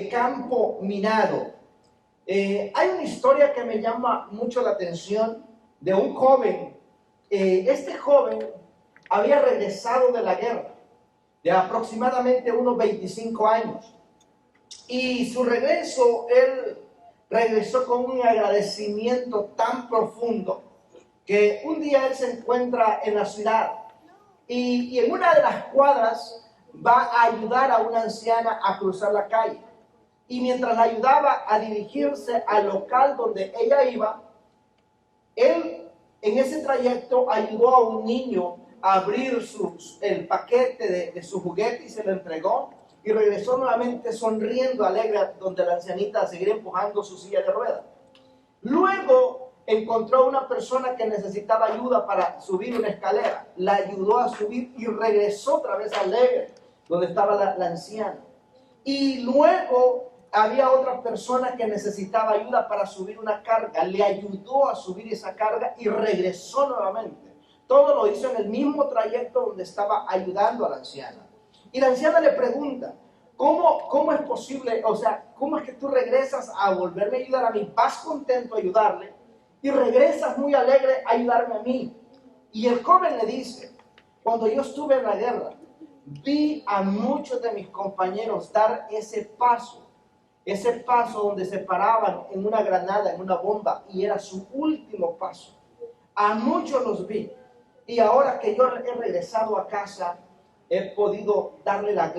campo minado. Hay una historia que me llama mucho la atención de un joven. Este joven había regresado de la guerra de aproximadamente unos 25 años. Y su regreso, él regresó con un agradecimiento tan profundo que un día él se encuentra en la ciudad y en una de las cuadras va a ayudar a una anciana a cruzar la calle. Y mientras la ayudaba a dirigirse al local donde ella iba, él en ese trayecto ayudó a un niño a abrir el paquete de su juguete y se lo entregó. Y regresó nuevamente sonriendo, alegre, donde la ancianita seguía empujando su silla de ruedas. Luego encontró a una persona que necesitaba ayuda para subir una escalera. La ayudó a subir y regresó otra vez alegre, donde estaba la anciana. Y luego había otra persona que necesitaba ayuda para subir una carga. Le ayudó a subir esa carga y regresó nuevamente. Todo lo hizo en el mismo trayecto donde estaba ayudando a la anciana. Y la anciana le pregunta, ¿cómo es posible? O sea, ¿cómo es que tú regresas a volverme a ayudar a mí? Vas contento a ayudarle y regresas muy alegre a ayudarme a mí. Y el joven le dice, cuando yo estuve en la guerra, vi a muchos de mis compañeros dar ese paso donde se paraban en una granada, en una bomba, y era su último paso. A muchos los vi. Y ahora que yo he regresado a casa, he podido darle las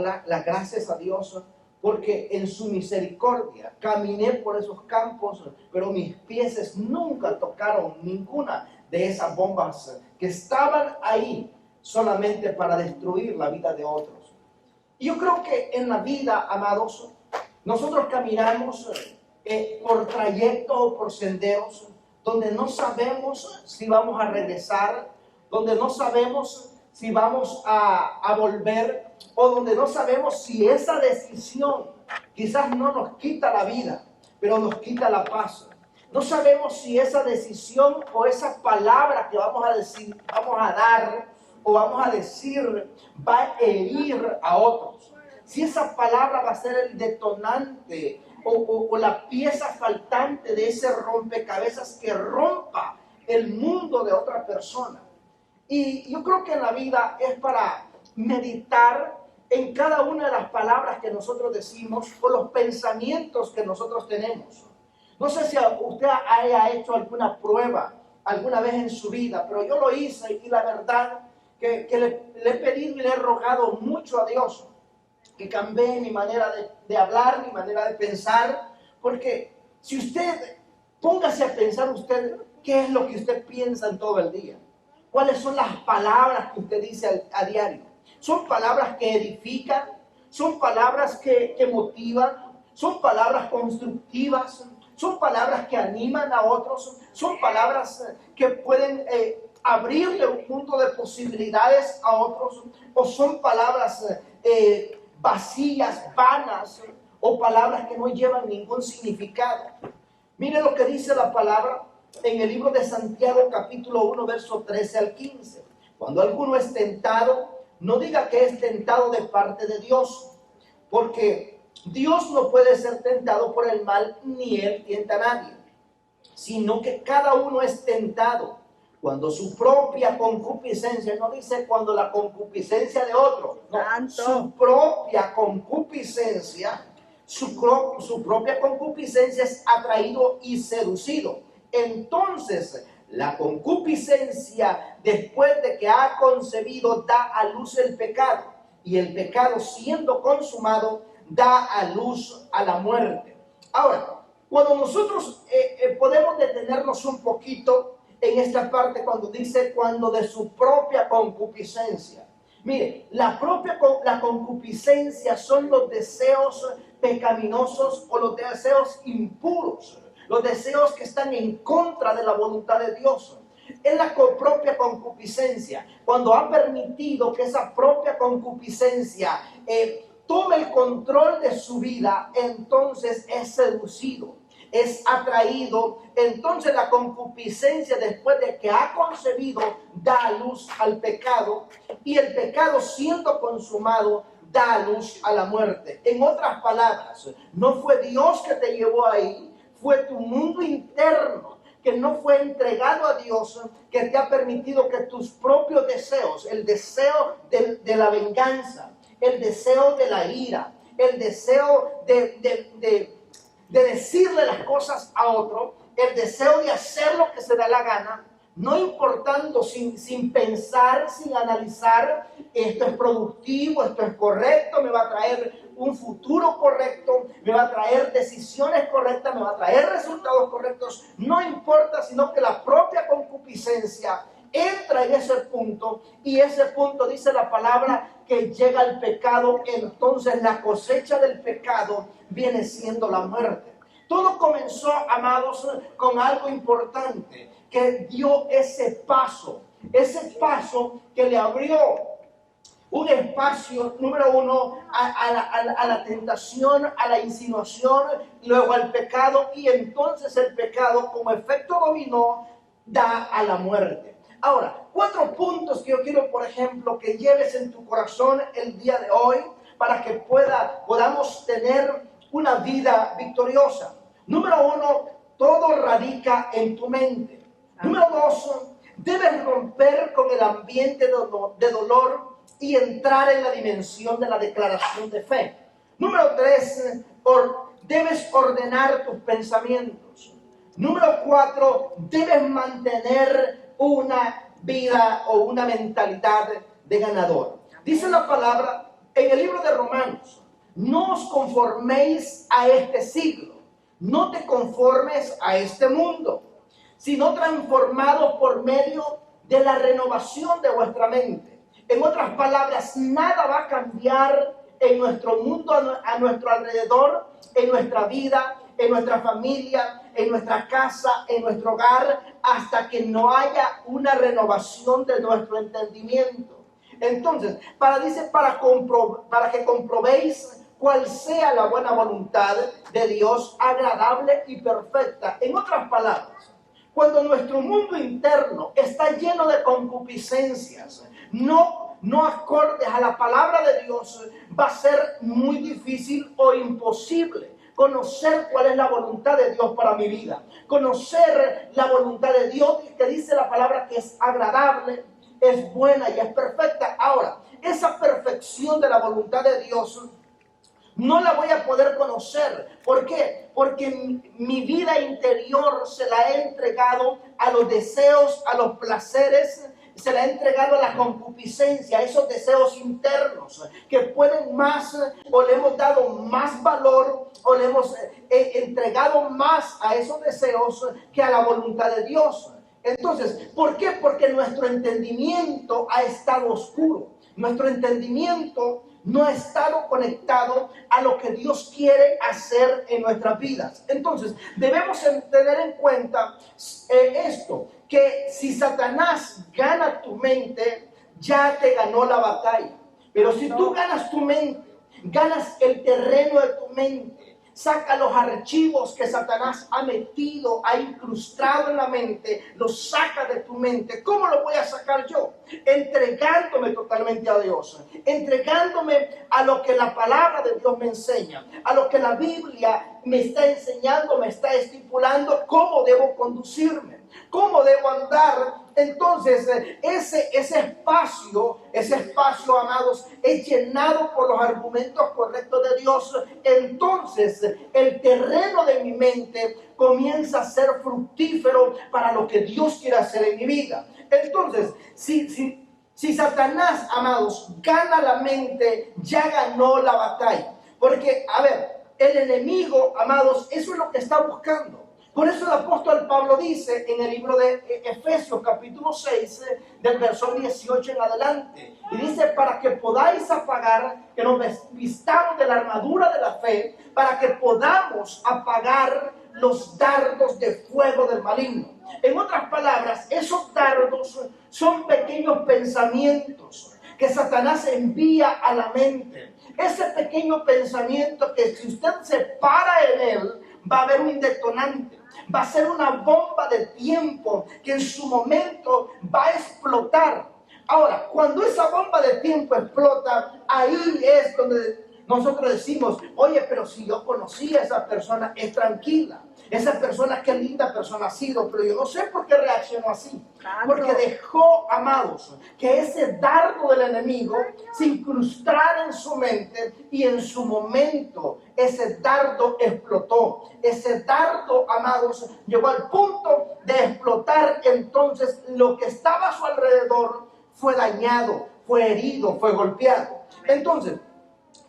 gracias a Dios porque en su misericordia caminé por esos campos, pero mis pies nunca tocaron ninguna de esas bombas que estaban ahí solamente para destruir la vida de otros. Y yo creo que en la vida, amados, nosotros caminamos por trayectos o por senderos donde no sabemos si vamos a regresar, donde no sabemos si vamos a volver, o donde no sabemos si esa decisión quizás no nos quita la vida, pero nos quita la paz. No sabemos si esa decisión o esa palabra que vamos a decir, vamos a dar o vamos a decir, va a herir a otros. Si esa palabra va a ser el detonante o la pieza faltante de ese rompecabezas que rompa el mundo de otra persona. Y yo creo que en la vida es para meditar en cada una de las palabras que nosotros decimos o los pensamientos que nosotros tenemos. No sé si usted haya hecho alguna prueba alguna vez en su vida, pero yo lo hice y la verdad que le he pedido y le he rogado mucho a Dios que cambie mi manera de hablar, mi manera de pensar, porque si usted, póngase a pensar usted, ¿qué es lo que usted piensa en todo el día? ¿Cuáles son las palabras que usted dice a diario? ¿Son palabras que edifican? ¿Son palabras que motivan? ¿Son palabras constructivas? ¿Son palabras que animan a otros? ¿Son palabras que pueden abrirle un mundo de posibilidades a otros? ¿O son palabras vacías, vanas, o palabras que no llevan ningún significado? Mire lo que dice la palabra en el libro de Santiago, capítulo 1, verso 13 al 15. Cuando alguno es tentado, no diga que es tentado de parte de Dios, porque Dios no puede ser tentado por el mal, ni Él tienta a nadie, sino que cada uno es tentado cuando su propia concupiscencia, no dice cuando la concupiscencia de otro, no, su propia concupiscencia, su propia concupiscencia es atraído y seducido. Entonces, la concupiscencia, después de que ha concebido, da a luz el pecado. Y el pecado, siendo consumado, da a luz a la muerte. Ahora, cuando nosotros podemos detenernos un poquito en esta parte, cuando dice, cuando de su propia concupiscencia. Mire, la concupiscencia son los deseos pecaminosos o los deseos impuros. Los deseos que están en contra de la voluntad de Dios. Es la propia concupiscencia. Cuando ha permitido que esa propia concupiscencia tome el control de su vida, entonces es seducido, es atraído. Entonces la concupiscencia, después de que ha concebido, da luz al pecado. Y el pecado, siendo consumado, da a luz a la muerte. En otras palabras, no fue Dios que te llevó ahí, fue tu mundo interno que no fue entregado a Dios, que te ha permitido que tus propios deseos, el deseo de la venganza, el deseo de la ira, el deseo de decirle las cosas a otro, el deseo de hacer lo que se da la gana, no importando, sin pensar, sin analizar, esto es productivo, esto es correcto, me va a traer un futuro correcto, me va a traer decisiones correctas, me va a traer resultados correctos, no importa, sino que la propia concupiscencia entra en ese punto, y ese punto dice la palabra que llega al pecado. Entonces la cosecha del pecado viene siendo la muerte. Todo comenzó, amados, con algo importante, que dio ese paso que le abrió un espacio, número uno, a la tentación, a la insinuación, luego al pecado, y entonces el pecado, como efecto dominó, da a la muerte. Ahora, 4 puntos que yo quiero, por ejemplo, que lleves en tu corazón el día de hoy, para que podamos tener una vida victoriosa. Número 1, todo radica en tu mente. Número 2, debes romper con el ambiente de dolor y entrar en la dimensión de la declaración de fe. Número 3, debes ordenar tus pensamientos. Número 4, debes mantener una vida o una mentalidad de ganador. Dice la palabra en el libro de Romanos: no os conforméis a este siglo, no te conformes a este mundo, sino transformados por medio de la renovación de vuestra mente. En otras palabras, nada va a cambiar en nuestro mundo, a nuestro alrededor, en nuestra vida, en nuestra familia, en nuestra casa, en nuestro hogar, hasta que no haya una renovación de nuestro entendimiento. Entonces, para que comprobéis cuál sea la buena voluntad de Dios, agradable y perfecta. En otras palabras, cuando nuestro mundo interno está lleno de concupiscencias, no acordes a la palabra de Dios, va a ser muy difícil o imposible conocer cuál es la voluntad de Dios para mi vida. Conocer la voluntad de Dios, que dice la palabra que es agradable, es buena y es perfecta. Ahora, esa perfección de la voluntad de Dios no la voy a poder conocer. ¿Por qué? Porque mi vida interior se la he entregado a los deseos, a los placeres, se la he entregado a la concupiscencia, a esos deseos internos que pueden más, o le hemos dado más valor, o le hemos entregado más a esos deseos que a la voluntad de Dios. Entonces, ¿por qué? Porque nuestro entendimiento ha estado oscuro. Nuestro entendimiento no ha estado conectado a lo que Dios quiere hacer en nuestras vidas. Entonces, debemos tener en cuenta esto, que si Satanás gana tu mente, ya te ganó la batalla. Pero si tú ganas tu mente, ganas el terreno de tu mente, saca los archivos que Satanás ha metido, ha incrustado en la mente, los saca de tu mente. ¿Cómo lo voy a sacar yo? Entregándome totalmente a Dios, entregándome a lo que la palabra de Dios me enseña, a lo que la Biblia me está enseñando, me está estipulando cómo debo conducirme, cómo debo andar. Entonces, ese espacio, amados, es llenado por los argumentos correctos de Dios. Entonces, el terreno de mi mente comienza a ser fructífero para lo que Dios quiere hacer en mi vida. Entonces, si Satanás, amados, gana la mente, ya ganó la batalla. Porque, a ver, el enemigo, amados, eso es lo que está buscando. Por eso el apóstol Pablo dice en el libro de Efesios capítulo 6, del verso 18 en adelante, y dice: para que podáis apagar, que nos vistamos de la armadura de la fe, para que podamos apagar los dardos de fuego del maligno. En otras palabras, esos dardos son pequeños pensamientos que Satanás envía a la mente. Ese pequeño pensamiento que, si usted se para en él, va a haber un detonante, va a ser una bomba de tiempo que en su momento va a explotar. Ahora, cuando esa bomba de tiempo explota, ahí es donde nosotros decimos, oye, pero si yo conocí a esa persona, es tranquila. Esa persona, qué linda persona ha sido, pero yo no sé por qué reaccionó así. Porque dejó, amados, que ese dardo del enemigo se incrustara en su mente y en su momento ese dardo explotó. Ese dardo, amados, llegó al punto de explotar. Entonces lo que estaba a su alrededor fue dañado, fue herido, fue golpeado. Entonces,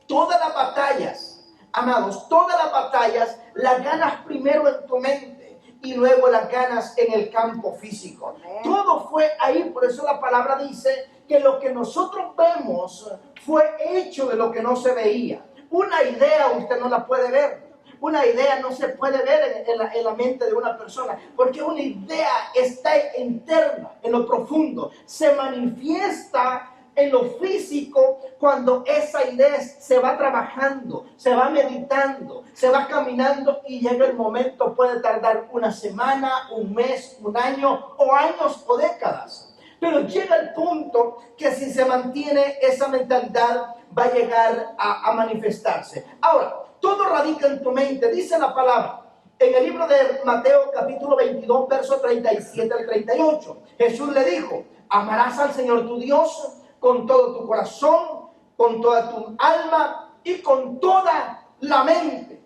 todas las batallas, amados, todas las batallas las ganas primero en tu mente y luego las ganas en el campo físico. Todo fue ahí, por eso la palabra dice que lo que nosotros vemos fue hecho de lo que no se veía. Una idea usted no la puede ver. Una idea no se puede ver en la mente de una persona, porque una idea está interna, en lo profundo. Se manifiesta en lo físico cuando esa idea se va trabajando, se va meditando, se va caminando y llega el momento, puede tardar una semana, un mes, un año o años o décadas. Pero llega el punto que si se mantiene esa mentalidad va a llegar a manifestarse. Ahora, todo radica en tu mente, dice la palabra. En el libro de Mateo capítulo 22, versos 37 al 38, Jesús le dijo, amarás al Señor tu Dios con todo tu corazón, con toda tu alma y con toda la mente.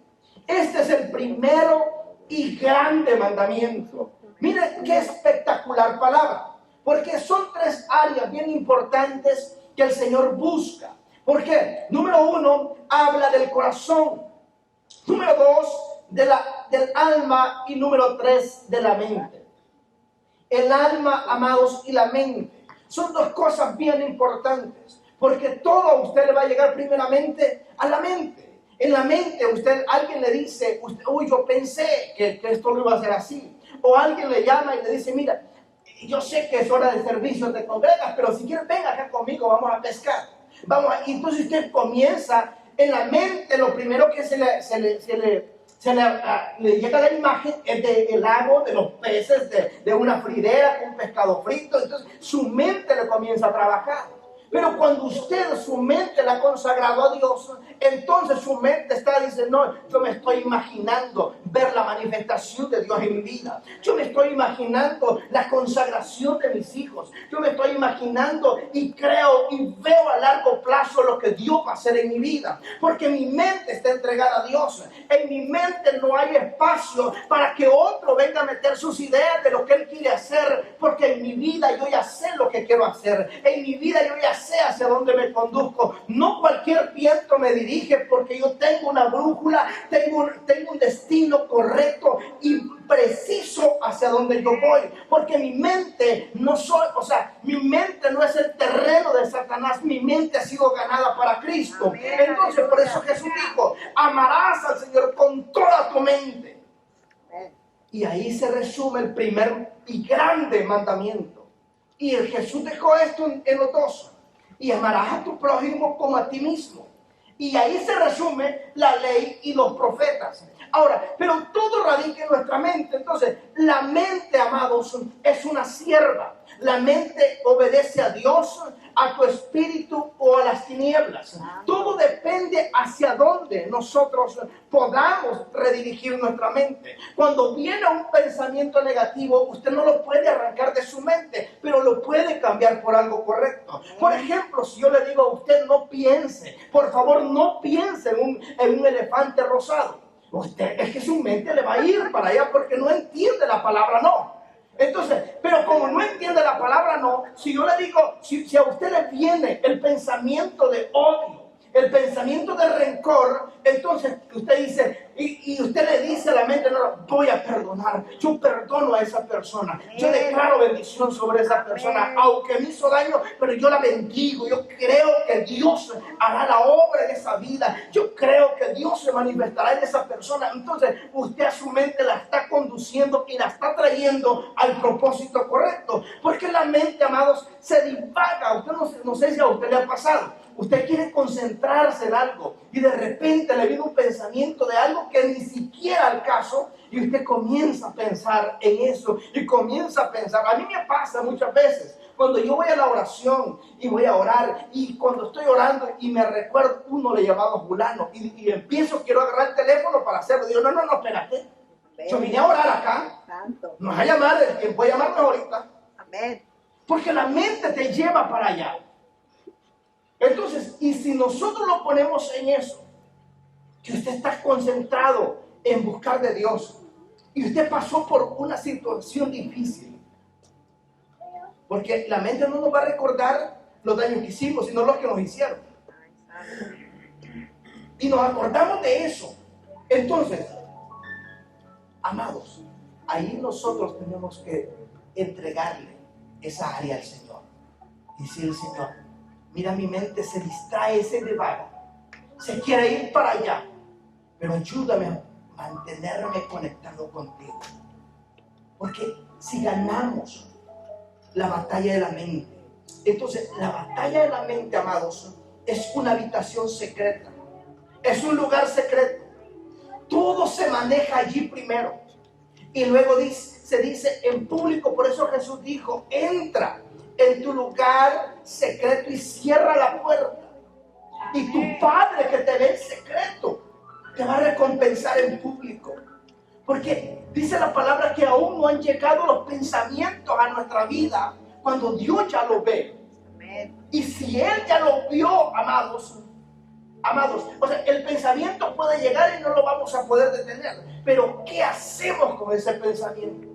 Este es el primero y grande mandamiento. Miren qué espectacular palabra, porque son tres áreas bien importantes que el Señor busca. ¿Por qué? Número uno, habla del corazón. Número dos, del alma. Y número tres, de la mente. El alma, amados, y la mente son dos cosas bien importantes, porque todo a usted le va a llegar primeramente a la mente. En la mente alguien le dice, uy, yo pensé que esto lo iba a hacer así. O alguien le llama y le dice, mira, yo sé que es hora de servicio, te congregas, pero si quieres venga acá conmigo, vamos a pescar. Y entonces usted comienza en la mente, lo primero que le llega la imagen es del lago, de los peces, de una fridera con un pescado frito. Entonces su mente le comienza a trabajar. Pero cuando usted su mente la ha consagrado a Dios, entonces su mente está diciendo, no, yo me estoy imaginando ver la manifestación de Dios en mi vida. Yo me estoy imaginando la consagración de mis hijos. Yo me estoy imaginando y creo y veo a largo plazo lo que Dios va a hacer en mi vida. Porque mi mente está entregada a Dios. En mi mente no hay espacio para que otro venga a meter sus ideas de lo que Él quiere hacer. Porque en mi vida yo ya sé lo que quiero hacer. En mi vida yo ya sé hacia dónde me conduzco. No cualquier viento me dirige, porque yo tengo una brújula, tengo un destino correcto y preciso hacia donde yo voy, porque mi mente mi mente no es el terreno de Satanás, mi mente ha sido ganada para Cristo. Entonces por eso Jesús dijo, amarás al Señor con toda tu mente. Y ahí se resume el primer y grande mandamiento. Y Jesús dejó esto en los dos. Y amarás a tu prójimo como a ti mismo. Y ahí se resume la ley y los profetas. Ahora, pero todo radica en nuestra mente. Entonces, la mente, amados, es una sierva. La mente obedece a Dios, a tu espíritu o a las tinieblas. Todo depende hacia dónde nosotros podamos redirigir nuestra mente. Cuando viene un pensamiento negativo, usted no lo puede arrancar de su mente, pero lo puede cambiar por algo correcto. Por ejemplo, si yo le digo a usted, no piense, por favor, no piense en un elefante rosado. Usted, es que su mente le va a ir para allá porque no entiende la palabra no. Entonces, pero como no entiende la palabra no, si yo le digo, si a usted le viene el pensamiento de odio, el pensamiento de rencor, entonces usted dice, y usted le dice a la mente, no, voy a perdonar, yo perdono a esa persona, yo declaro bendición sobre esa persona, aunque me hizo daño, pero yo la bendigo, yo creo que Dios hará la obra en esa vida, yo creo que Dios se manifestará en esa persona. Entonces usted a su mente la está conduciendo y la está trayendo al propósito correcto, porque la mente, amados, se divaga. Usted no sé si a usted le ha pasado. Usted quiere concentrarse en algo y de repente le viene un pensamiento de algo que ni siquiera al caso y usted comienza a pensar en eso y comienza a pensar. A mí me pasa muchas veces cuando yo voy a la oración y voy a orar, y cuando estoy orando y me recuerdo, uno le llamaba fulano, y empiezo, quiero agarrar el teléfono para hacerlo, digo, no, espérate, yo vine a orar acá, Santo. no vas a llamar, voy a llamarme ahorita, Amén. porque la mente te lleva para allá. Entonces, y si nosotros lo ponemos en eso, que usted está concentrado en buscar de Dios, y usted pasó por una situación difícil, porque la mente no nos va a recordar los daños que hicimos, sino los que nos hicieron. Y nos acordamos de eso. Entonces, amados, ahí nosotros tenemos que entregarle esa área al Señor. Decir al Señor, mira, mi mente se distrae, se divaga, se quiere ir para allá, pero ayúdame a mantenerme conectado contigo. Porque si ganamos la batalla de la mente, entonces la batalla de la mente, amados, es una habitación secreta, es un lugar secreto. Todo se maneja allí primero y luego se dice en público. Por eso Jesús dijo, entra en tu lugar secreto y cierra la puerta, y tu Padre que te ve en secreto te va a recompensar en público. Porque dice la palabra que aún no han llegado los pensamientos a nuestra vida cuando Dios ya lo ve. Amén. Y si Él ya lo vio, amados, o sea, el pensamiento puede llegar y no lo vamos a poder detener. Pero ¿qué hacemos con ese pensamiento?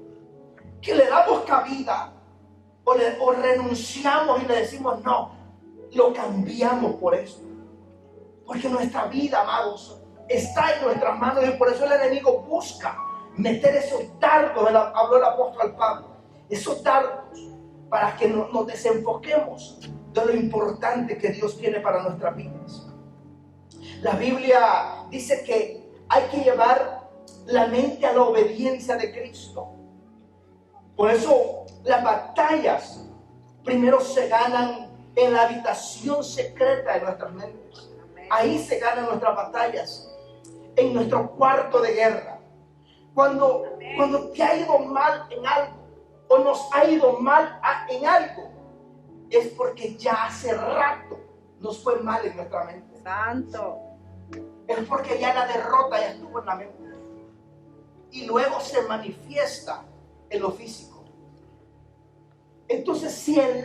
¿Que le damos cabida o renunciamos y le decimos no? Lo cambiamos por eso. Porque nuestra vida, amados, está en nuestras manos, y por eso el enemigo busca meter esos dardos, habló el apóstol Pablo, esos dardos para que nos desenfoquemos de lo importante que Dios tiene para nuestras vidas. La Biblia dice que hay que llevar la mente a la obediencia de Cristo. Por eso las batallas primero se ganan en la habitación secreta de nuestras mentes. Ahí se ganan nuestras batallas, en nuestro cuarto de guerra. Cuando te ha ido mal en algo, o nos ha ido mal en algo, es porque ya hace rato nos fue mal en nuestra mente. Santo. Es porque ya la derrota ya estuvo en la mente. Y luego se manifiesta en lo físico. Entonces, si el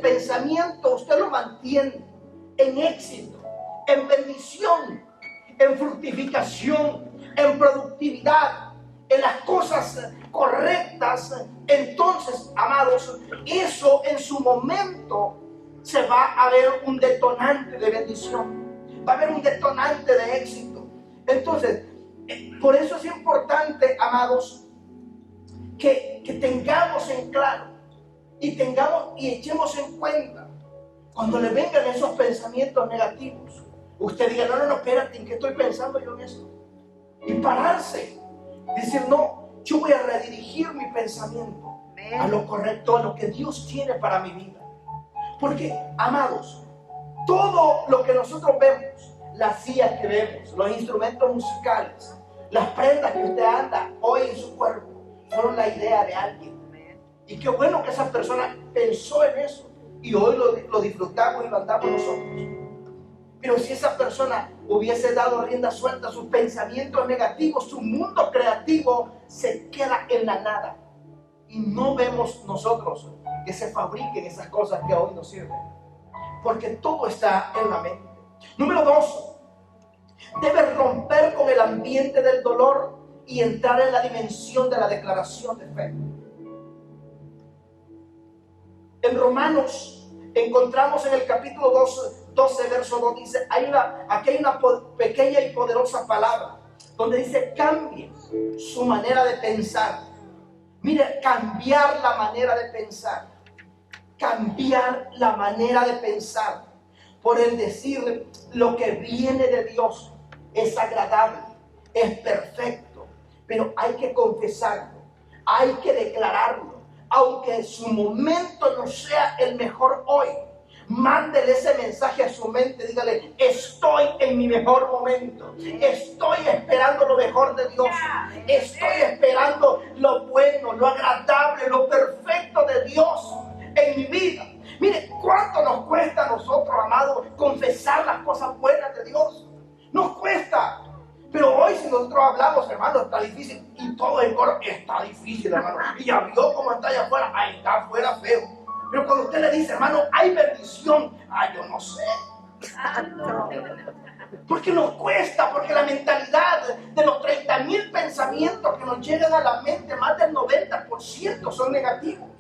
pensamiento usted lo mantiene en éxito, en bendición, en fructificación, en productividad, en las cosas correctas, entonces, amados, eso en su momento se va a ver un detonante de bendición, va a haber un detonante de éxito. Entonces, por eso es importante, amados, que tengamos en claro y echemos en cuenta cuando le vengan esos pensamientos negativos. Usted diga, no, espérate, ¿en qué estoy pensando yo en esto? Y pararse, decir, no, yo voy a redirigir mi pensamiento a lo correcto, a lo que Dios tiene para mi vida. Porque, amados, todo lo que nosotros vemos, las sillas que vemos, los instrumentos musicales, las prendas que usted anda hoy en su cuerpo, fueron la idea de alguien. Y qué bueno que esa persona pensó en eso y hoy lo disfrutamos y lo andamos nosotros. Pero si esa persona hubiese dado rienda suelta a sus pensamientos negativos, su mundo creativo se queda en la nada. Y no vemos nosotros que se fabriquen esas cosas que hoy nos sirven. Porque todo está en la mente. Número 2. Debe romper con el ambiente del dolor y entrar en la dimensión de la declaración de fe. En Romanos encontramos en el capítulo 12, verso 2, dice, aquí hay una pequeña y poderosa palabra, donde dice, cambien su manera de pensar. Mire, cambiar la manera de pensar. Cambiar la manera de pensar. Por el decir, lo que viene de Dios es agradable, es perfecto, pero hay que confesarlo, hay que declararlo, aunque su momento no sea el mejor hoy. Mándele ese mensaje a su mente, dígale, estoy en mi mejor momento, estoy esperando lo mejor de Dios, estoy esperando lo bueno, lo agradable, lo perfecto de Dios en mi vida. Mire, ¿cuánto nos cuesta a nosotros, amados, confesar las cosas buenas de Dios? Nos cuesta. Pero hoy si nosotros hablamos, hermano, está difícil. Y todo el coro está difícil, hermano. Y ya vio cómo está allá afuera. Ahí está afuera feo. Pero cuando usted le dice, hermano, hay bendición. Yo no sé. Porque nos cuesta, porque la mentalidad de los 30,000 pensamientos que nos llegan a la mente, más del 90% son negativos.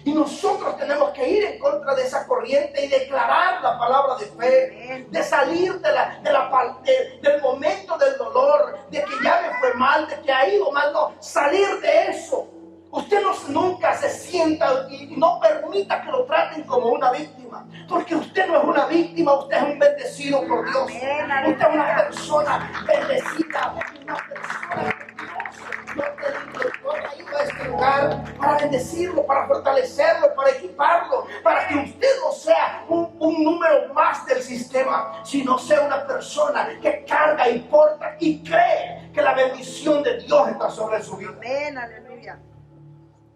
Y nosotros tenemos que ir en contra de esa corriente y declarar la palabra de fe, de salir del momento del dolor, de que ya me fue mal, de que ha ido mal, no, salir de eso. Usted nunca se sienta y no permita que lo traten como una víctima, porque usted no es una víctima, usted es un bendecido por Dios. Usted es una persona bendecida, una persona que Dios lo ha traído a este lugar para bendecirlo, para fortalecerlo, para equiparlo, para que usted no sea un número más del sistema, sino sea una persona que carga y porta y cree que la bendición de Dios está sobre su vida. Amén, aleluya.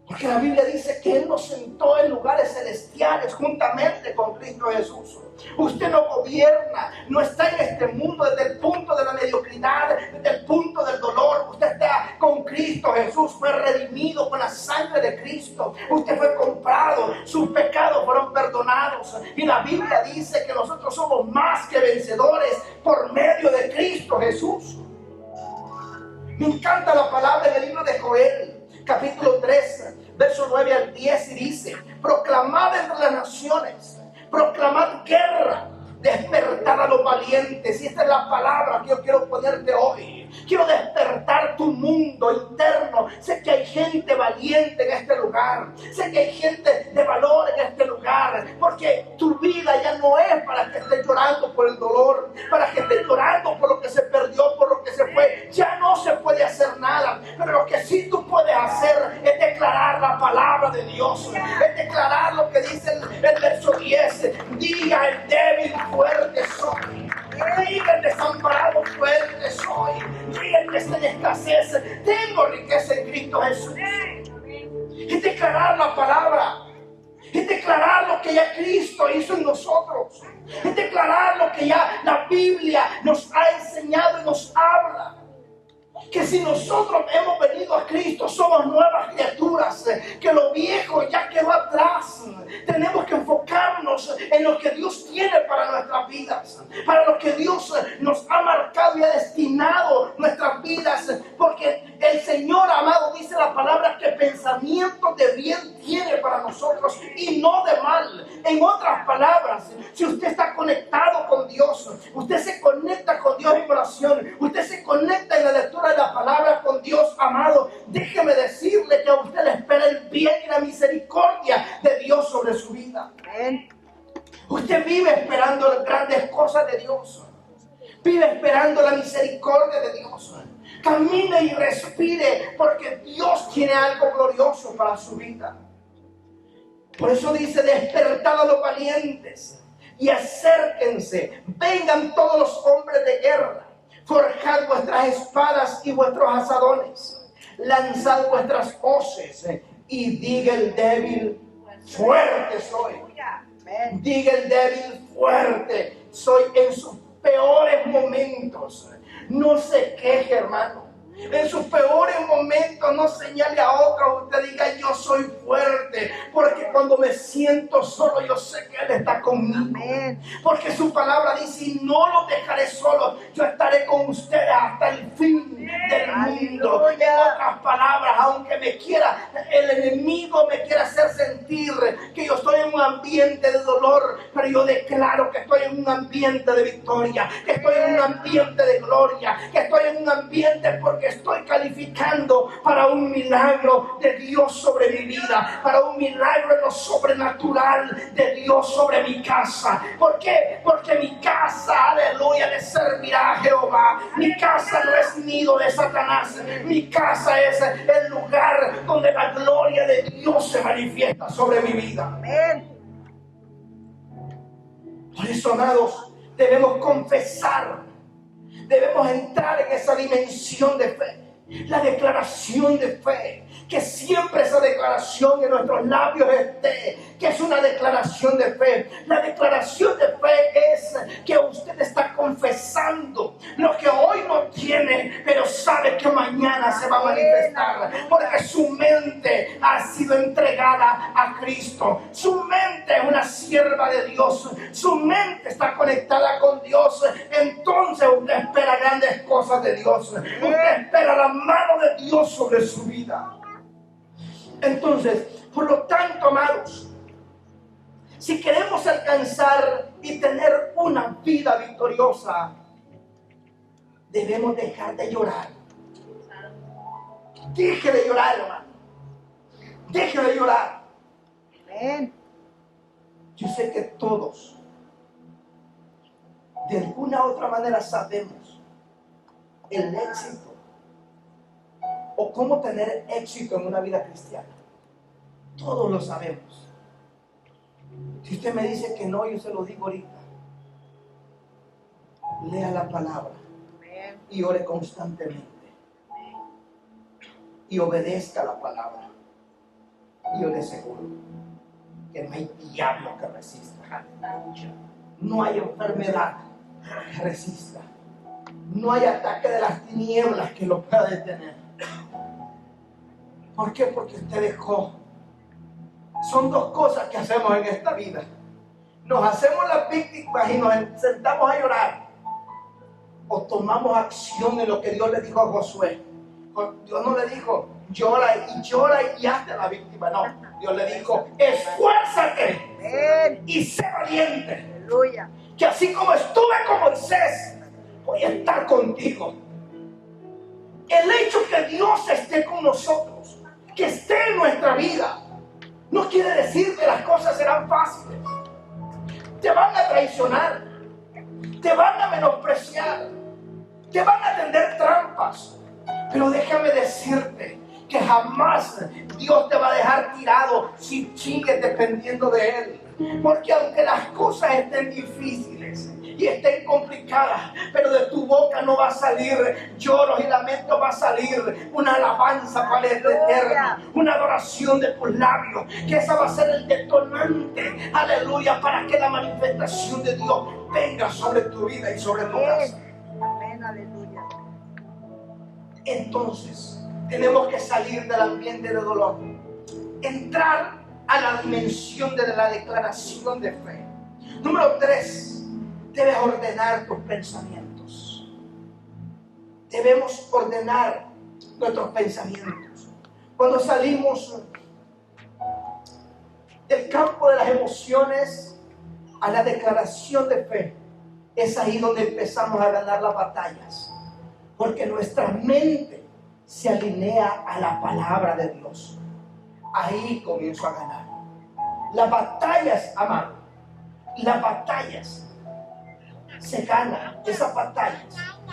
Porque la Biblia dice que Él nos sentó en lugares celestiales juntamente con Cristo Jesús. Usted no gobierna, no está en este mundo desde el punto de la mediocridad, desde el punto del dolor. Usted está con Cristo Jesús, fue redimido con la sangre de Cristo. Usted fue comprado, sus pecados fueron perdonados. Y la Biblia dice que nosotros somos más que vencedores por medio de Cristo Jesús. Me encanta la palabra en el libro de Joel, capítulo 3, verso 9 al 10, y dice: proclamad entre las naciones, proclamad guerra, despertad a los valientes. Y esta es la palabra que yo quiero ponerte hoy. Quiero despertar tu mundo interno. Sé que hay gente valiente en este lugar. Sé que hay gente de valor en este lugar. Porque tu vida ya no es para que estés llorando por el dolor, para que estés llorando por lo que se perdió, por lo que se fue. Ya no se puede hacer nada. Pero lo que sí tú puedes hacer es declarar la palabra de Dios. Es declarar lo que dice el verso 10. Diga el débil, fuerte soy. Diga el desamparado, fuerte soy. Diga el que está en escasez, tengo riqueza en Cristo Jesús. Es declarar la palabra. Es declarar lo que ya Cristo hizo en nosotros. Es declarar lo que ya la Biblia nos ha enseñado y nos habla. Que si nosotros hemos venido a Cristo, somos nuevas criaturas, que lo viejo ya quedó atrás. Tenemos que enfocarnos en lo que Dios tiene para nuestras vidas, para lo que Dios nos ha marcado y ha destinado nuestras vidas, porque el Señor, amado, dice la palabra que pensamientos de bien tiene para nosotros y no de mal. En otras palabras, si usted está conectado con Dios, usted se conecta con Dios en oración, usted se conecta en la lectura de la palabra con Dios, amado, déjeme decirle que a usted le espera el bien y la misericordia de Dios sobre su vida. Amén. Usted vive esperando las grandes cosas de Dios, vive esperando la misericordia de Dios. Camine y respire, porque Dios tiene algo glorioso para su vida. Por eso dice: despertad a los valientes y acérquense, vengan todos los hombres de guerra. Forjad vuestras espadas y vuestros azadones, lanzad vuestras hoces, y diga el débil, fuerte soy. Diga el débil, fuerte soy. En sus peores momentos, no se queje, hermano. En sus peores momentos no señale a otros, usted diga: yo soy fuerte, porque cuando me siento solo yo sé que Él está conmigo. Amén. Porque su palabra dice: y no los dejaré solos, yo estaré con ustedes hasta el fin del mundo. En otras palabras, aunque el enemigo me quiera hacer sentir que yo estoy en un ambiente de dolor, pero yo declaro que estoy en un ambiente de victoria, que estoy en un ambiente de gloria, que estoy en un ambiente porque estoy calificando para un milagro de Dios sobre mi vida, para un milagro en lo sobrenatural de Dios sobre mi casa. ¿Por qué? Porque mi casa, aleluya, le servirá a Jehová. Mi casa no es nido de Satanás. Mi casa es el lugar donde la gloria de Dios se manifiesta sobre mi vida. Amén. Por eso, amados, debemos confesar. Debemos entrar en esa dimensión de fe. La declaración de fe, que siempre esa declaración en nuestros labios esté, que es una declaración de fe. La declaración de fe es que usted está confesando lo que hoy no tiene, pero sabe que mañana se va a manifestar, porque su mente ha sido entregada a Cristo. Su mente es una sierva de Dios, su mente está conectada con Dios. Entonces usted espera grandes cosas de Dios, usted espera la mano de Dios sobre su vida. Entonces, por lo tanto, amados, si queremos alcanzar y tener una vida victoriosa, debemos dejar de llorar. Deje de llorar, hermano. Deje de llorar. Amén. Yo sé que todos, de alguna u otra manera, sabemos el éxito o cómo tener éxito en una vida cristiana. Todos lo sabemos. Si usted me dice que no, yo se lo digo ahorita. Lea la palabra y ore constantemente. Y obedezca la palabra. Y yo le aseguro que no hay diablo que resista. No hay enfermedad que resista. No hay ataque de las tinieblas que lo pueda detener. ¿Por qué? Porque usted dejó. Son dos cosas que hacemos en esta vida. Nos hacemos las víctimas y nos sentamos a llorar. O tomamos acción en lo que Dios le dijo a Josué. Dios no le dijo, llora y hazte la víctima. No, Dios le dijo, esfuérzate y sé valiente. Aleluya. Que así como estuve con Moisés, voy a estar contigo. El hecho que Dios esté con nosotros, que esté en nuestra vida, no quiere decir que las cosas serán fáciles. Te van a traicionar, te van a menospreciar, te van a tender trampas. Pero déjame decirte que jamás Dios te va a dejar tirado si sigues dependiendo de Él. Porque aunque las cosas estén difíciles y estén complicadas, pero de tu boca no va a salir lloros y lamentos, va a salir una alabanza para el Eterno, una adoración de tus labios, que esa va a ser el detonante, aleluya, para que la manifestación de Dios venga sobre tu vida y sobre tu casa. Amén, aleluya. Entonces, tenemos que salir del ambiente de dolor, entrar a la dimensión de la declaración de fe. Número 3, debes ordenar tus pensamientos. Debemos ordenar nuestros pensamientos. Cuando salimos del campo de las emociones a la declaración de fe, es ahí donde empezamos a ganar las batallas. Porque nuestra mente se alinea a la palabra de Dios. Ahí comienzo a ganar. Las batallas, amado, las batallas se ganan, esas batallas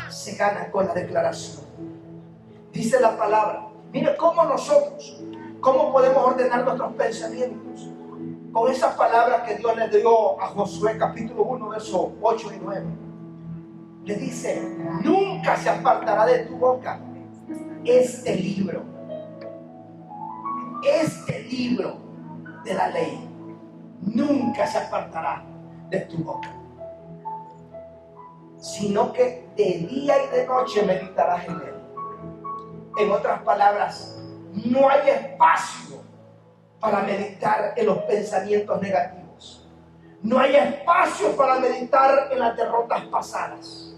se ganan con la declaración. Dice la palabra, mire cómo nosotros, cómo podemos ordenar nuestros pensamientos. Con esas palabras que Dios le dio a Josué capítulo 1, versos 8 y 9. Le dice, nunca se apartará de tu boca este libro de la ley. Nunca se apartará de tu boca, sino que de día y de noche meditarás en él. En otras palabras, no hay espacio para meditar en los pensamientos negativos. No hay espacio para meditar en las derrotas pasadas.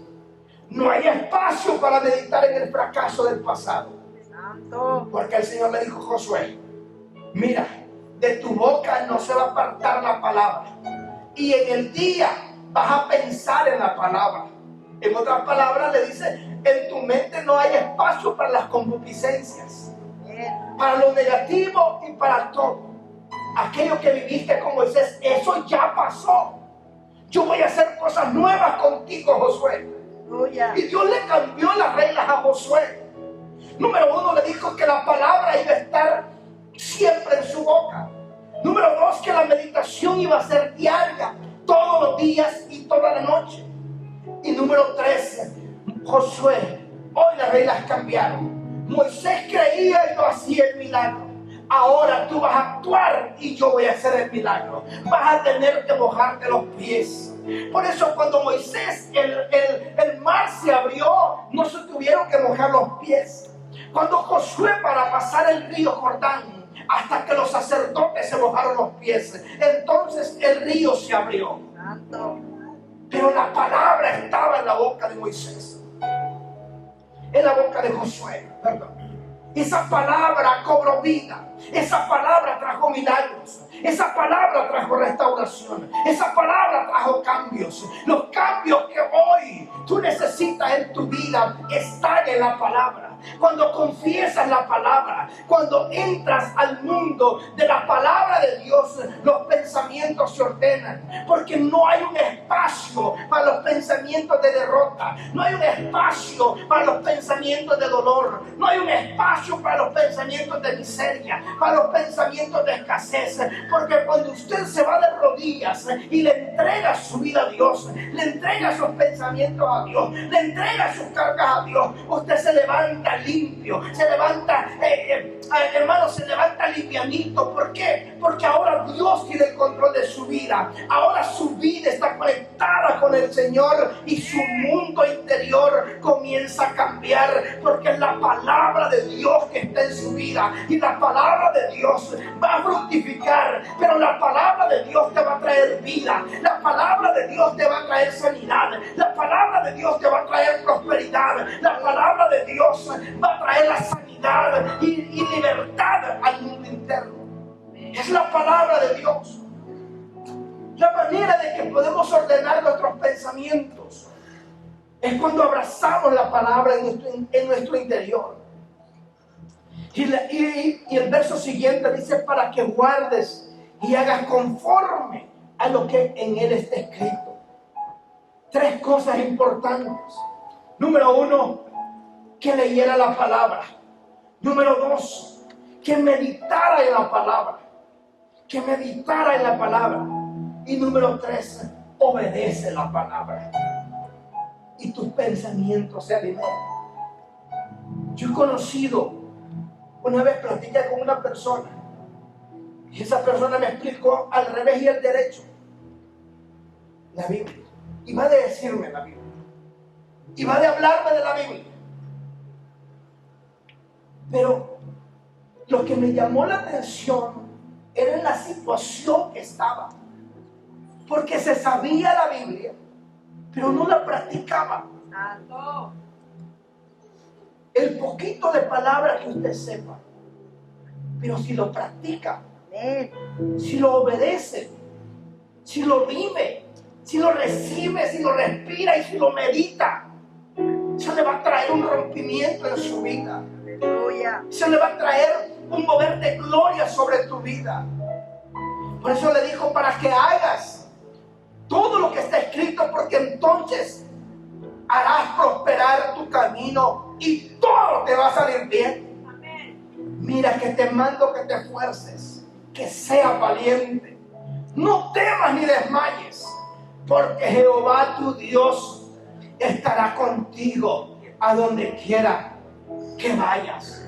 No hay espacio para meditar en el fracaso del pasado. Santo. Porque el Señor le dijo a Josué, mira, de tu boca no se va a apartar la palabra. Y en el día vas a pensar en la palabra. En otras palabras le dice, en tu mente no hay espacio para las concupiscencias, para lo negativo y para todo. Aquello que viviste con Moisés, eso ya pasó. Yo voy a hacer cosas nuevas contigo, Josué. Y Dios le cambió las reglas a Josué. Número 1, le dijo que la palabra iba a estar siempre en su boca. Número 2, que la meditación iba a ser diaria, todos los días y toda la noche. Y número 3, Josué, hoy las reglas cambiaron. Moisés creía y no hacía el milagro. Ahora tú vas a actuar y yo voy a hacer el milagro. Vas a tener que mojarte los pies. Por eso cuando Moisés, el mar se abrió, no se tuvieron que mojar los pies. Cuando Josué, para pasar el río Jordán, hasta que los sacerdotes se mojaron los pies, entonces el río se abrió. Santo. Pero la palabra estaba en la boca de Moisés, en la boca de Josué, perdón. Esa palabra cobró vida. Esa palabra trajo milagros. Esa palabra trajo restauración. Esa palabra trajo cambios. Los cambios que hoy tú necesitas en tu vida están en la palabra. Cuando confiesas la palabra, cuando entras al mundo de la palabra de Dios, los pensamientos se ordenan. Porque no hay un espacio para los pensamientos de derrota. No hay un espacio para los pensamientos de dolor. No hay un espacio para los pensamientos de miseria, para los pensamientos de escasez. Porque cuando usted se va de rodillas y le entrega su vida a Dios, le entrega sus pensamientos a Dios, le entrega sus cargas a Dios, usted se levanta limpio, se levanta, hermano, se levanta livianito. ¿Por qué? Porque ahora Dios tiene el control de su vida. Ahora su vida está conectada con el Señor y su mundo interior comienza a cambiar, porque es la palabra de Dios que está en su vida, y la palabra de Dios va a fructificar. Pero la palabra de Dios te va a traer vida, la palabra de Dios te va a traer sanidad, la palabra de Dios te va a traer prosperidad, la palabra de Dios va a traer la sanidad y libertad al mundo interno. Es la palabra de Dios. La manera de que podemos ordenar nuestros pensamientos es cuando abrazamos la palabra en nuestro interior. Y el verso siguiente dice: para que guardes y hagas conforme a lo que en él está escrito. Tres cosas importantes. Número uno, que leyera la palabra. Número dos, que meditara en la palabra. Que meditara en la palabra. Y número tres, obedece la palabra. Y tus pensamientos se alinean. Yo he conocido, una vez platiqué con una persona, y esa persona me explicó al revés y al derecho la Biblia. Iba de decirme la Biblia, iba de hablarme de la Biblia. Pero lo que me llamó la atención era la situación que estaba. Porque se sabía la Biblia, pero no la practicaba. Santo. El poquito de palabra que usted sepa, pero si lo practica, Amén. si lo obedece, si lo vive, si lo recibe, si lo respira y si lo medita, se le va a traer un rompimiento en su vida. Aleluya. Se le va a traer un mover de gloria sobre tu vida. Por eso le dijo: para que hagas todo lo que está escrito, porque entonces harás prosperar tu camino y todo te va a salir bien. Amén. Mira que te mando que te esfuerces, que seas valiente. No temas ni desmayes, porque Jehová tu Dios estará contigo a donde quiera que vayas.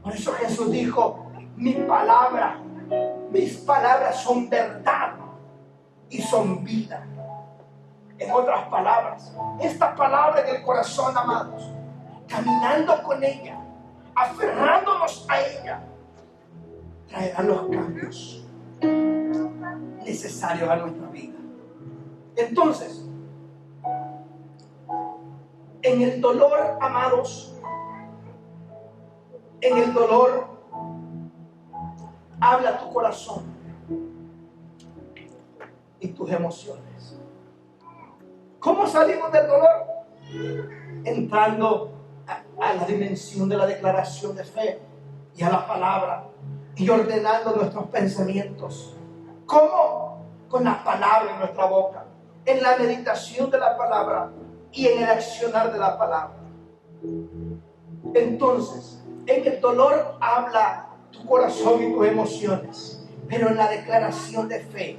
Por eso Jesús dijo: mis palabras son verdad y son vida. En otras palabras, esta palabra en el corazón, amados, caminando con ella, aferrándonos a ella, traerá los cambios necesarios a nuestra vida. Entonces, en el dolor, amados, en el dolor habla tu corazón y tus emociones. ¿Cómo salimos del dolor? Entrando a la dimensión de la declaración de fe y a la palabra, y ordenando nuestros pensamientos. ¿Cómo? Con la palabra en nuestra boca, en la meditación de la palabra y en el accionar de la palabra. Entonces, en el dolor habla tu corazón y tus emociones, pero en la declaración de fe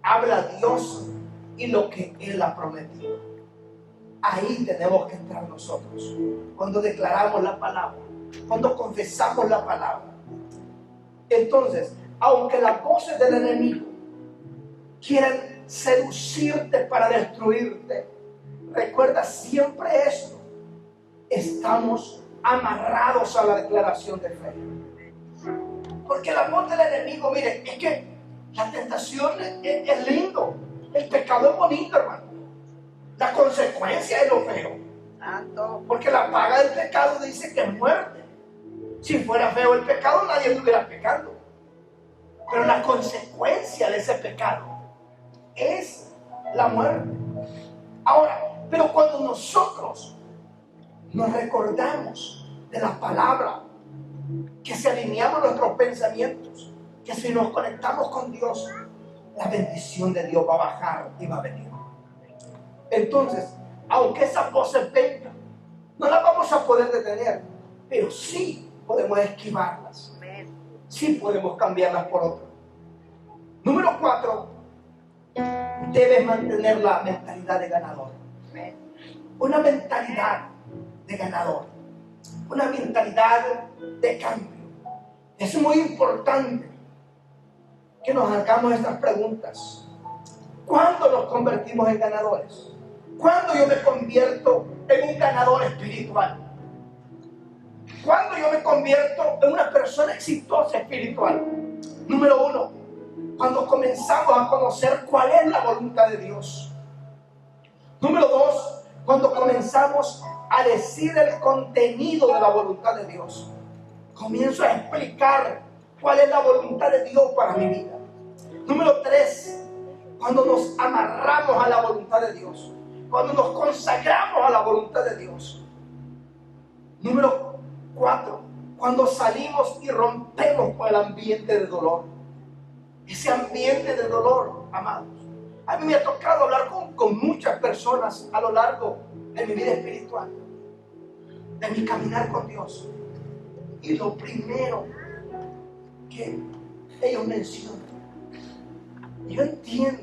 habla Dios y lo que Él ha prometido. Ahí tenemos que entrar nosotros. Cuando declaramos la palabra, cuando confesamos la palabra. Entonces, aunque las voces del enemigo quieran seducirte para destruirte, recuerda siempre esto: estamos amarrados a la declaración de fe. Porque la voz del enemigo, mire, es que la tentación es lindo, el pecado es bonito, hermano. La consecuencia es lo feo. Santo. Porque la paga del pecado dice que es muerte. Si fuera feo el pecado, nadie estuviera pecando. Pero la consecuencia de ese pecado es la muerte. Ahora, pero cuando nosotros nos recordamos de la palabra, que si alineamos nuestros pensamientos, que si nos conectamos con Dios, la bendición de Dios va a bajar y va a venir. Entonces, aunque esas voces vengan, no las vamos a poder detener, pero sí podemos esquivarlas. Amén. Sí podemos cambiarlas por otras. Número 4, debes mantener la mentalidad de ganador. Amén. Una mentalidad de ganador. Una mentalidad de cambio. Es muy importante que nos hagamos estas preguntas. ¿Cuándo nos convertimos en ganadores? ¿Cuándo yo me convierto en un ganador espiritual? ¿Cuándo yo me convierto en una persona exitosa espiritual? Número 1, cuando comenzamos a conocer cuál es la voluntad de Dios. Número 2, cuando comenzamos a decir el contenido de la voluntad de Dios. Comienzo a explicar cuál es la voluntad de Dios para mi vida. Número 3, cuando nos amarramos a la voluntad de Dios. Cuando nos consagramos a la voluntad de Dios. Número 4, cuando salimos y rompemos con el ambiente de dolor. Ese ambiente de dolor, amados. A mí me ha tocado hablar con muchas personas a lo largo de mi vida espiritual, de mi caminar con Dios. Y lo primero que ellos mencionan, yo entiendo,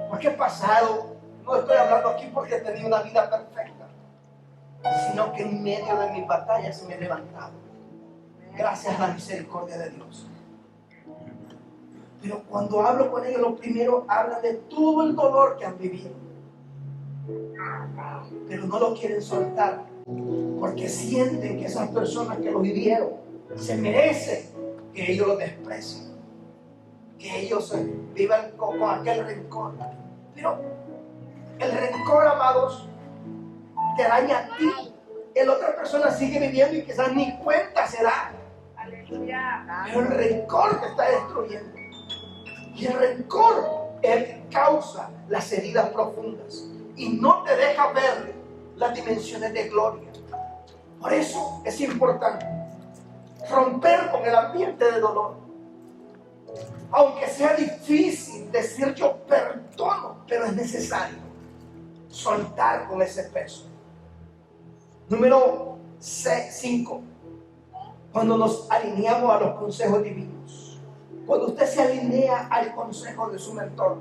porque he pasado, no estoy hablando aquí porque he tenido una vida perfecta, sino que en medio de mis batallas me he levantado, gracias a la misericordia de Dios. Pero cuando hablo con ellos, lo primero hablan de todo el dolor que han vivido, pero no lo quieren soltar, porque sienten que esas personas que los hirieron se merecen que ellos los desprecien, que ellos vivan con aquel rencor. Pero el rencor, amados, te daña a ti. La otra persona sigue viviendo y quizás ni cuenta se da. Aleluya. Pero el rencor te está destruyendo. Y el rencor es el que causa las heridas profundas y no te deja ver las dimensiones de gloria. Por eso es importante romper con el ambiente de dolor. Aunque sea difícil decir yo perdono, pero es necesario soltar con ese peso. Número 5. Cuando nos alineamos a los consejos divinos. Cuando usted se alinea al consejo de su mentor,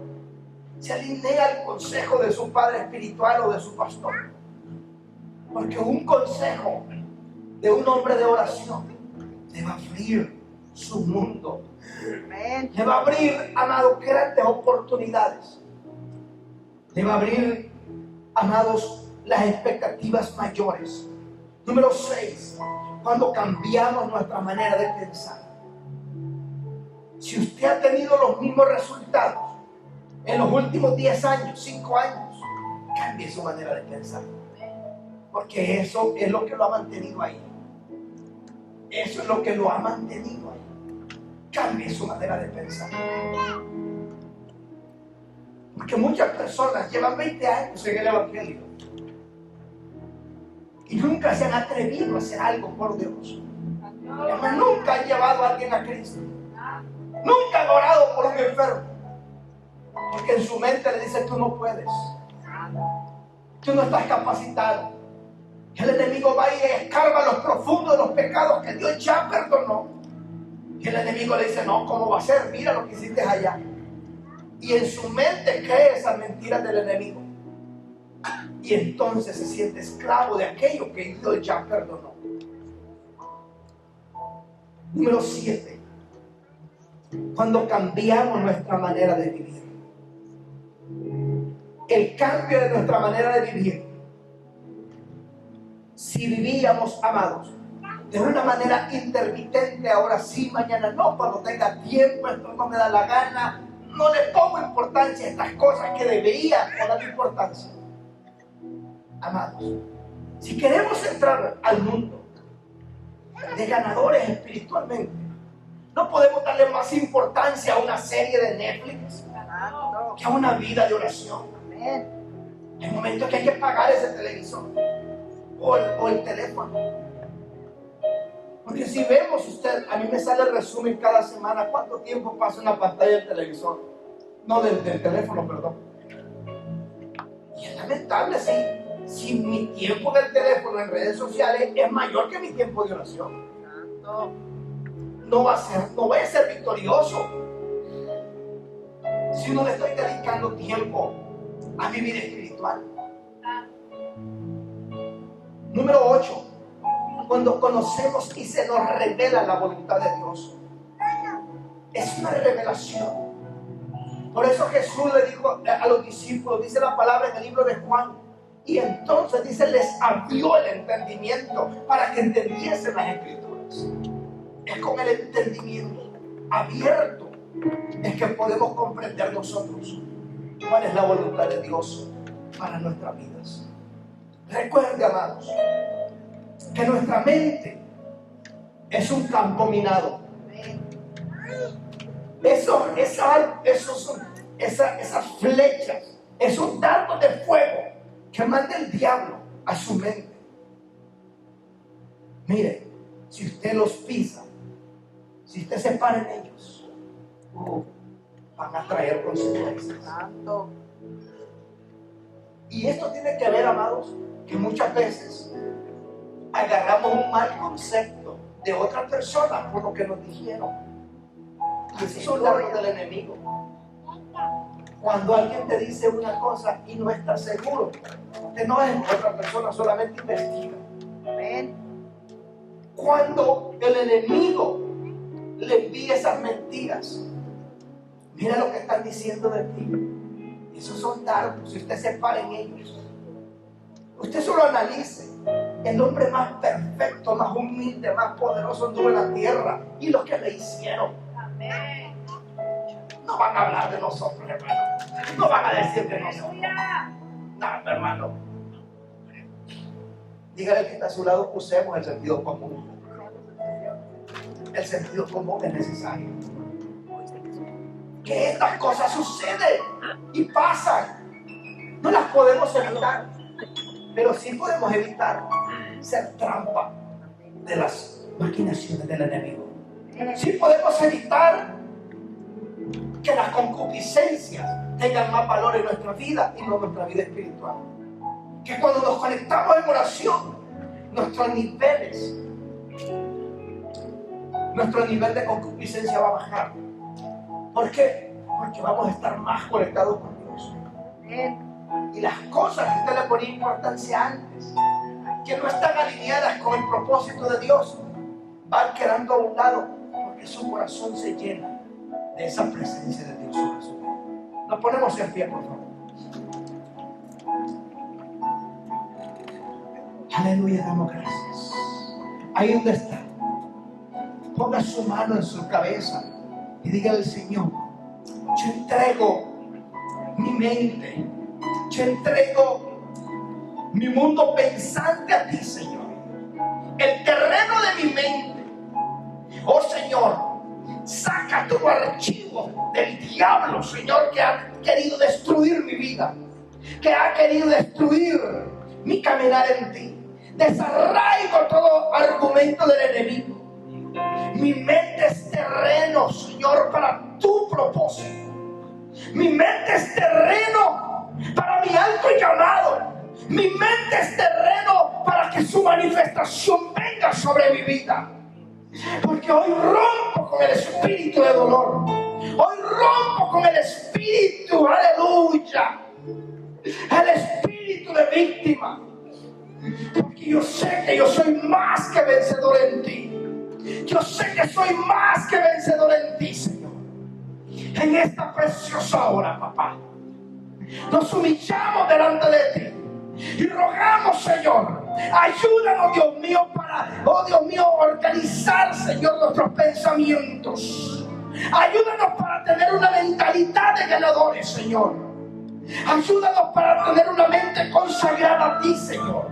se alinea al consejo de su padre espiritual o de su pastor. Porque un consejo de un hombre de oración le va a abrir su mundo. Amén. Le va a abrir, amado, grandes oportunidades. Le va a abrir, amados, las expectativas mayores. Número 6. Cuando cambiamos nuestra manera de pensar. Si usted ha tenido los mismos resultados en los últimos 10 años, 5 años, cambie su manera de pensar. Porque eso es lo que lo ha mantenido ahí. Eso es lo que lo ha mantenido ahí. Cambie su manera de pensar. Porque muchas personas llevan 20 años en el Evangelio y nunca se han atrevido a hacer algo por Dios. Además, nunca han llevado a alguien a Cristo. Nunca han orado por un enfermo. Porque en su mente le dice: tú no puedes. Tú no estás capacitado. El enemigo va y escarba los profundos de los pecados que Dios ya perdonó. Y el enemigo le dice: no, ¿cómo va a ser? Mira lo que hiciste allá. Y en su mente cree esas mentiras del enemigo. Y entonces se siente esclavo de aquello que Dios ya perdonó. Número 7. Cuando cambiamos nuestra manera de vivir. El cambio de nuestra manera de vivir. Si vivíamos, amados, de una manera intermitente, ahora sí, mañana no, cuando tenga tiempo, esto no me da la gana, no le pongo importancia a estas cosas que debería poner importancia. Amados, si queremos entrar al mundo de ganadores espiritualmente, no podemos darle más importancia a una serie de Netflix que a una vida de oración. Hay momentos que hay que pagar ese televisor o el teléfono. Porque si vemos usted, a mí me sale el resumen cada semana cuánto tiempo pasa en la pantalla del televisor, no del teléfono, perdón. Y es lamentable, sí. Si mi tiempo del teléfono en redes sociales es mayor que mi tiempo de oración, no voy a ser victorioso si no le estoy dedicando tiempo a mi vida espiritual. Número 8. Cuando conocemos y se nos revela la voluntad de Dios, es una revelación. Por eso Jesús le dijo a los discípulos, dice la palabra en el libro de Juan, y entonces dice, les abrió el entendimiento para que entendiesen las escrituras. Es con el entendimiento abierto es que podemos comprender nosotros cuál es la voluntad de Dios para nuestras vidas. Recuerde, amados, que nuestra mente es un campo minado. Esas flechas, esos dardos de fuego que manda el diablo a su mente. Mire, si usted los pisa, si usted se para en ellos, van a traer consecuencias. Y esto tiene que ver, amados, que muchas veces agarramos un mal concepto de otra persona por lo que nos dijeron. Y esos son dardos del enemigo. Cuando alguien te dice una cosa y no está seguro, usted no es otra persona, solamente investiga. Cuando el enemigo le envía esas mentiras, mira lo que están diciendo de ti. Esos son dardos, si usted se para en ellos. Usted solo analice. El hombre más perfecto, más humilde, más poderoso anduvo en la tierra, y los que le hicieron. Amén. No van a hablar de nosotros, hermano. No van a decir de nosotros. No, hermano. Dígale que está a su lado, usemos el sentido común. El sentido común es necesario. Que estas cosas suceden y pasan. No las podemos evitar, pero sí podemos evitar ser trampa de las maquinaciones del enemigo. Sí podemos evitar que las concupiscencias tengan más valor en nuestra vida y no en nuestra vida espiritual. Que cuando nos conectamos en oración, nuestro nivel de concupiscencia va a bajar. ¿Por qué? Porque vamos a estar más conectados con Dios. Y las cosas que usted le ponía importancia antes, que no están alineadas con el propósito de Dios, van quedando a un lado, porque su corazón se llena de esa presencia de Dios sobre su vida. Nos ponemos en pie, por favor. Aleluya, damos gracias. Ahí donde está, ponga su mano en su cabeza y diga al Señor, yo entrego mi mente, yo entrego mi mundo pensante a ti, Señor. El terreno de mi mente. Oh Señor, saca tu archivo del diablo, Señor, que ha querido destruir mi vida, que ha querido destruir mi caminar en ti. Desarraigo todo argumento del enemigo. Mi mente es terreno, Señor, para tu propósito. Mi mente es terreno para mi alto llamado. Mi mente es terreno para que su manifestación venga sobre mi vida. Porque hoy rompo con el espíritu de dolor. Hoy rompo con el espíritu, aleluya, el espíritu de víctima. Porque yo sé que yo soy más que vencedor en ti. Yo sé que soy más que vencedor en ti, Señor. En esta preciosa hora, papá, nos humillamos delante de ti y rogamos, Señor, ayúdanos, Dios mío, para, oh Dios mío, organizar, Señor, nuestros pensamientos. Ayúdanos para tener una mentalidad de ganadores, Señor. Ayúdanos para tener una mente consagrada a ti, Señor.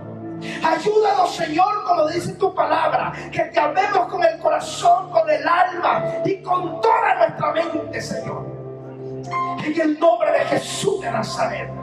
Ayúdanos, Señor, como dice tu palabra, que te amemos con el corazón, con el alma y con toda nuestra mente, Señor. En el nombre de Jesús de Nazaret.